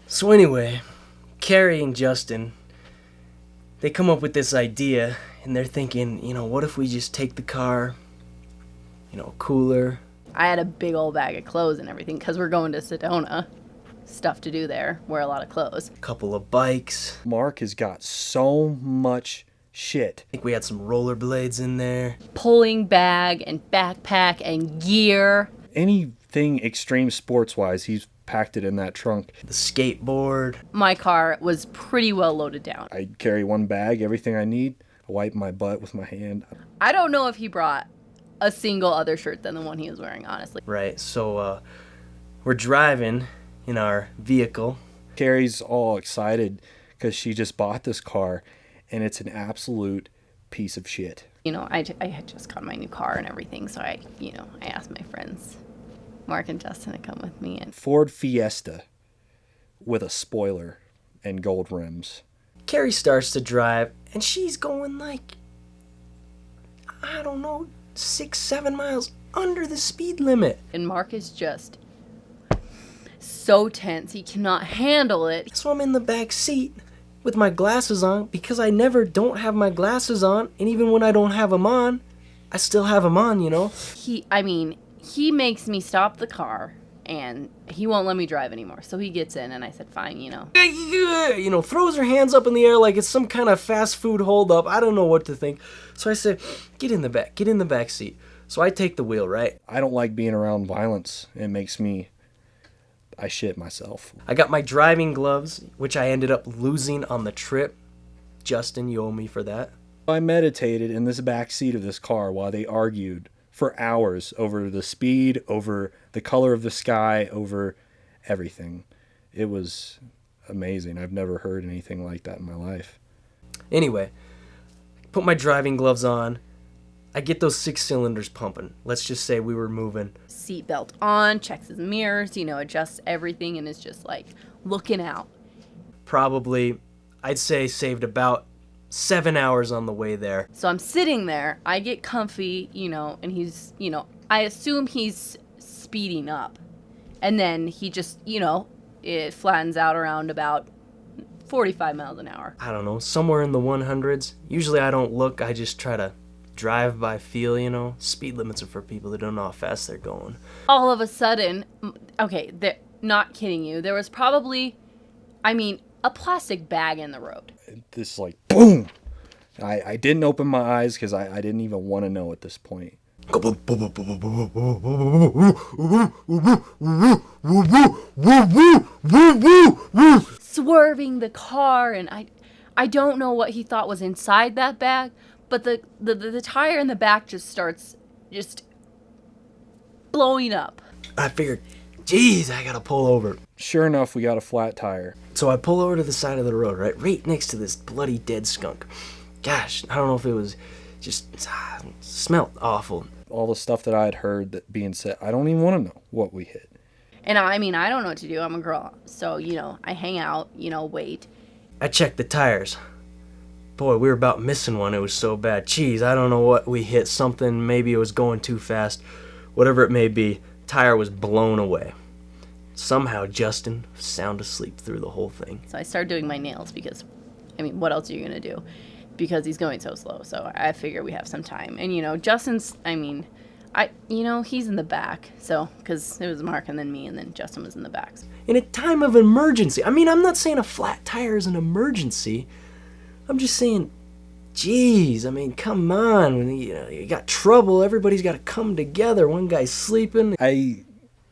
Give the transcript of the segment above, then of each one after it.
So anyway, Carrie and Justin, they come up with this idea, and they're thinking, what if we just take the car, cooler. I had a big old bag of clothes and everything because we're going to Sedona. Stuff to do there, wear a lot of clothes. A couple of bikes. Mark has got so much shit. I think we had some rollerblades in there. Pulling bag and backpack and gear. Anything extreme sports-wise, he's packed it in that trunk. The skateboard. My car was pretty well loaded down. I carry one bag, everything I need. I wipe my butt with my hand. I don't know if he brought a single other shirt than the one he was wearing, honestly. Right, so we're driving in our vehicle. Carrie's all excited because she just bought this car, and it's an absolute piece of shit. I had just got my new car and everything, so I asked my friends, Mark and Justin, to come with me. And Ford Fiesta with a spoiler and gold rims. Carrie starts to drive, and she's going like, I don't know, 6-7 miles under the speed limit. And Mark is just so tense. He cannot handle it. So I'm in the back seat with my glasses on because I never don't have my glasses on. And even when I don't have them on, I still have them on, He makes me stop the car and he won't let me drive anymore. So he gets in and I said, fine, throws her hands up in the air like it's some kind of fast food holdup. I don't know what to think. So I said, get in the back seat. So I take the wheel, right? I don't like being around violence. It makes me... I shit myself. I got my driving gloves, which I ended up losing on the trip. Justin, you owe me for that. I meditated in this back seat of this car while they argued for hours over the speed, over the color of the sky, over everything. It was amazing. I've never heard anything like that in my life. Anyway, put my driving gloves on. I get those 6 cylinders pumping. Let's just say we were moving. Seatbelt on, checks his mirrors, adjusts everything and is just like looking out. Probably, I'd say saved about 7 hours on the way there. So I'm sitting there, I get comfy, and he's, I assume he's speeding up. And then he just, it flattens out around about 45 miles an hour. I don't know, somewhere in the 100s. Usually I don't look, I just try to drive by feel, Speed limits are for people that don't know how fast they're going. All of a sudden, okay, not kidding you, there was probably, a plastic bag in the road. This boom! I didn't open my eyes because I didn't even want to know at this point. Swerving the car, and I don't know what he thought was inside that bag, but the tire in the back just starts blowing up. I figured, geez, I gotta pull over. Sure enough, we got a flat tire. So I pull over to the side of the road, right next to this bloody dead skunk. Gosh, I don't know if it was just smelled awful. All the stuff that I had heard that being said, I don't even want to know what we hit. And I don't know what to do. I'm a girl. So, I hang out, wait. I checked the tires. Boy, we were about missing one. It was so bad. Jeez, I don't know what we hit. Something, maybe it was going too fast. Whatever it may be, tire was blown away. Somehow Justin was sound asleep through the whole thing. So I started doing my nails because, what else are you going to do? Because he's going so slow. So I figure we have some time. And, Justin's, he's in the back. So, because it was Mark and then me and then Justin was in the back. In a time of emergency. I'm not saying a flat tire is an emergency. I'm just saying, geez, come on. You got trouble. Everybody's got to come together. One guy's sleeping.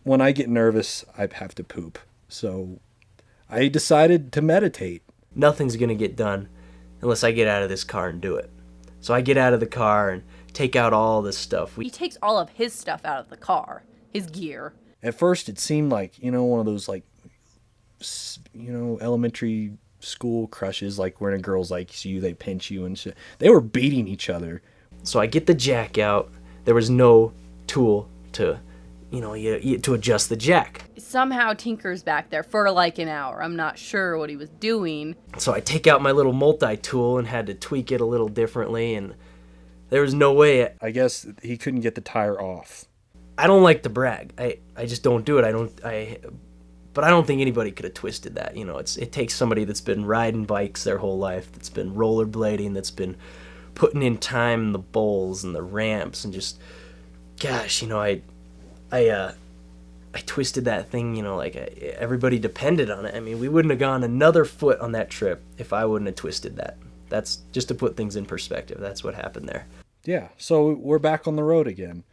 When I get nervous, I have to poop. So I decided to meditate. Nothing's going to get done unless I get out of this car and do it. So I get out of the car and take out all this stuff. He takes all of his stuff out of the car, his gear. At first, it seemed like, one of those, elementary school crushes, like when a girl's likes you, they pinch you and shit. They were beating each other. So I get the jack out. There was no tool to, to adjust the jack. Somehow Tinker's back there for an hour. I'm not sure what he was doing. So I take out my little multi-tool and had to tweak it a little differently, and there was no way. I guess he couldn't get the tire off. I don't like to brag. I just don't do it. But I don't think anybody could have twisted that. It takes somebody that's been riding bikes their whole life, that's been rollerblading, that's been putting in time in the bowls and the ramps, and just, gosh, I twisted that thing, everybody depended on it. I mean, we wouldn't have gone another foot on that trip if I wouldn't have twisted that. That's just to put things in perspective. That's what happened there. Yeah, so we're back on the road again.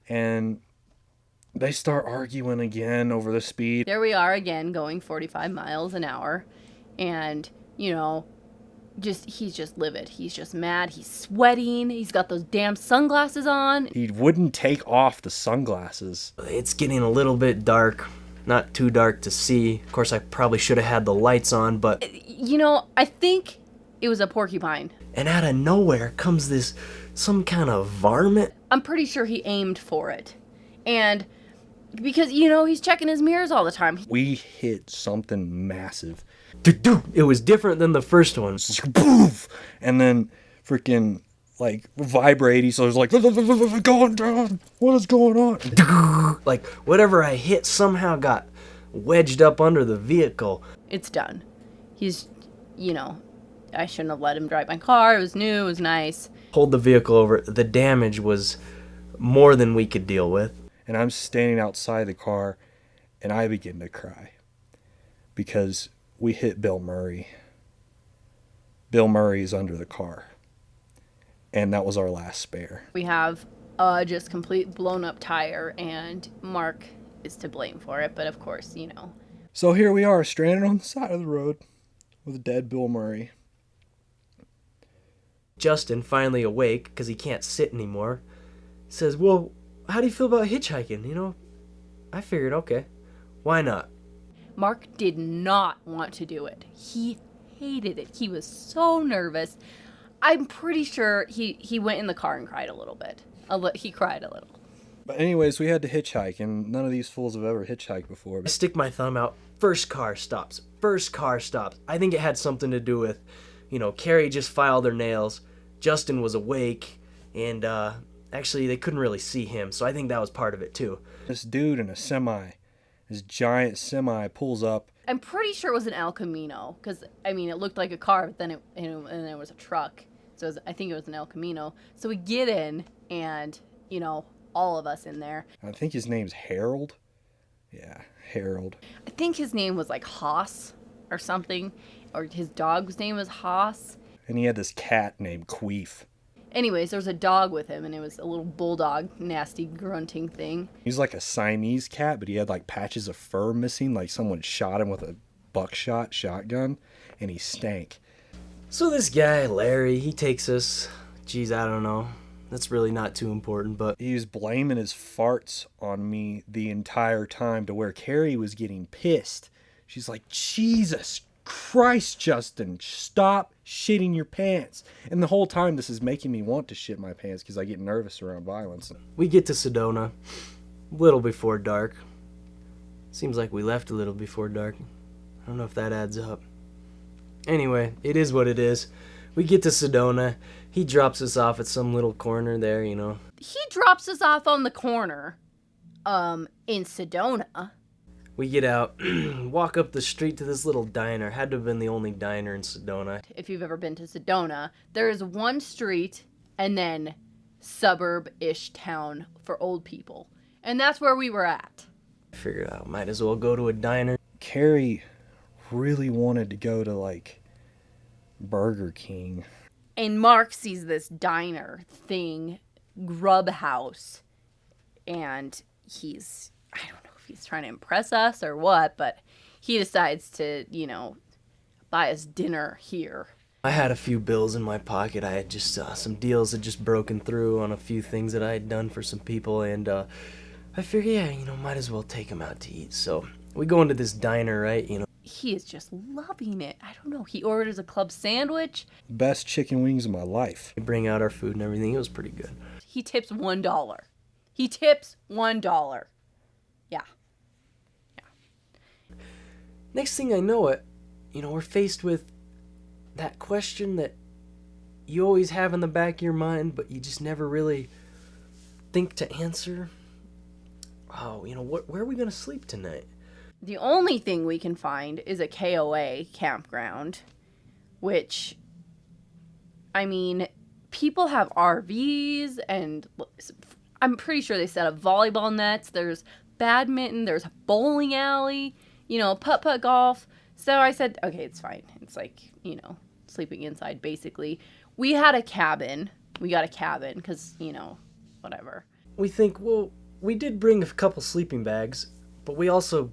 And they start arguing again over the speed. There we are again, going 45 miles an hour. And, he's just livid. He's just mad. He's sweating. He's got those damn sunglasses on. He wouldn't take off the sunglasses. It's getting a little bit dark. Not too dark to see. Of course, I probably should have had the lights on, but... I think it was a porcupine. And out of nowhere comes some kind of varmint. I'm pretty sure he aimed for it. And because, he's checking his mirrors all the time. We hit something massive. It was different than the first one. Boof! And then freaking vibrating, so it was like going down. What is going on? Like whatever I hit somehow got wedged up under the vehicle. It's done. He's, I shouldn't have let him drive my car. It was new. It was nice. Pulled the vehicle over. The damage was more than we could deal with. And I'm standing outside the car, and I begin to cry because we hit Bill Murray. Bill Murray's under the car. And that was our last spare. We have just complete blown up tire, and Mark is to blame for it, but of course, So here we are, stranded on the side of the road with a dead Bill Murray. Justin, finally awake because he can't sit anymore, says, well, how do you feel about hitchhiking? I figured, okay, why not? Mark did not want to do it. He hated it. He was so nervous. I'm pretty sure he went in the car and cried a little bit. He cried a little. But anyways, we had to hitchhike, and none of these fools have ever hitchhiked before. I stick my thumb out. First car stops. I think it had something to do with, Carrie just filed her nails. Justin was awake, and actually they couldn't really see him, so I think that was part of it too. This dude in a semi, this giant semi, pulls up. I'm pretty sure it was an El Camino, because, it looked like a car, but then it was a truck. So I think it was an El Camino. So we get in, and, all of us in there. I think his name's Harold. Yeah, Harold. I think his name was like Haas or something, or his dog's name was Haas. And he had this cat named Queef. Anyways, there was a dog with him, and it was a little bulldog, nasty grunting thing. He's like a Siamese cat, but he had patches of fur missing, like someone shot him with a buckshot shotgun, and he stank. So this guy, Larry, he takes us, I don't know, that's really not too important, but... He was blaming his farts on me the entire time, to where Carrie was getting pissed. She's like, Jesus Christ, Justin, stop shitting your pants. And the whole time this is making me want to shit my pants because I get nervous around violence. We get to Sedona a little before dark. Seems like we left a little before dark. I don't know if that adds up. Anyway, it is what it is. We get to Sedona. He drops us off at some little corner there, He drops us off on the corner in Sedona. We get out, walk up the street to this little diner. Had to have been the only diner in Sedona. If you've ever been to Sedona, there is one street and then suburb-ish town for old people. And that's where we were at. I figured I might as well go to a diner. Carrie really wanted to go to, Burger King. And Mark sees this diner thing, Grub House, and I don't know if he's trying to impress us or what, but he decides to, buy us dinner here. I had a few bills in my pocket. I had just some deals had just broken through on a few things that I had done for some people, and I figured, might as well take them out to eat. So we go into this diner, right? He is just loving it. I don't know. He orders a club sandwich. Best chicken wings of my life. We bring out our food and everything. It was pretty good. He tips $1. He tips $1. Yeah. Next thing I know it, we're faced with that question that you always have in the back of your mind, but you just never really think to answer. Oh, where are we going to sleep tonight? The only thing we can find is a KOA campground, which, I mean, people have RVs, and I'm pretty sure they set up volleyball nets. There's badminton, there's a bowling alley, putt-putt golf. So I said, okay, it's fine. It's like, sleeping inside, basically. We had a cabin. We got a cabin because, whatever. We think, well, we did bring a couple sleeping bags, but we also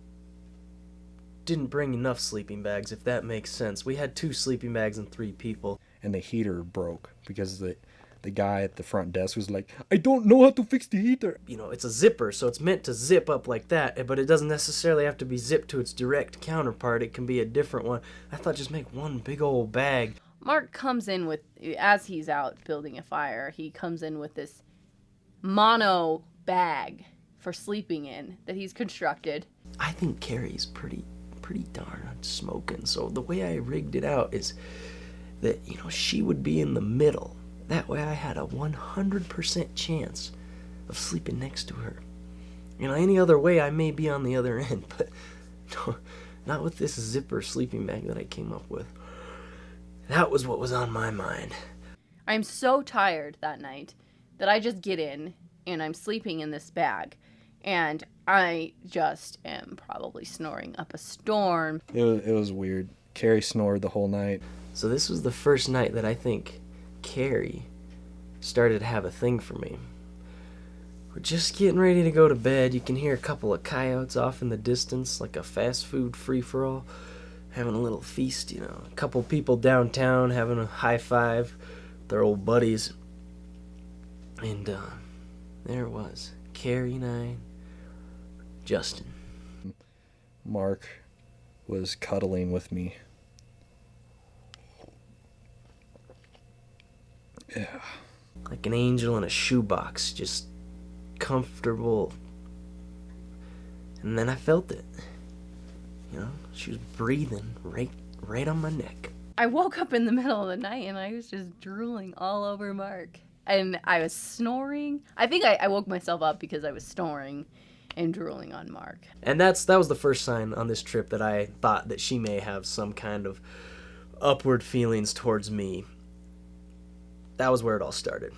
didn't bring enough sleeping bags, if that makes sense. We had 2 sleeping bags and 3 people. And the heater broke because the guy at the front desk was like, I don't know how to fix the heater. It's a zipper, so it's meant to zip up like that, but it doesn't necessarily have to be zipped to its direct counterpart. It can be a different one. I thought just make one big old bag. Mark comes in with, as he's out building a fire, he comes in with this mono bag for sleeping in that he's constructed. I think Carrie's pretty darn smoking, so the way I rigged it out is that, she would be in the middle. That way I had a 100% chance of sleeping next to her. Any other way I may be on the other end, but no, not with this zipper sleeping bag that I came up with. That was what was on my mind. I'm so tired that night that I just get in and I'm sleeping in this bag. And I just am probably snoring up a storm. It was weird. Carrie snored the whole night. So this was the first night that I think Carrie started to have a thing for me. We're just getting ready to go to bed. You can hear a couple of coyotes off in the distance, like a fast food free-for-all, having a little feast, a couple people downtown having a high five with their old buddies. And there it was, Carrie and I, Justin. Mark was cuddling with me. Yeah. Like an angel in a shoebox, just comfortable. And then I felt it. She was breathing right on my neck. I woke up in the middle of the night and I was just drooling all over Mark. And I was snoring. I think I woke myself up because I was snoring and drooling on Mark. And that was the first sign on this trip that I thought that she may have some kind of upward feelings towards me. That was where it all started.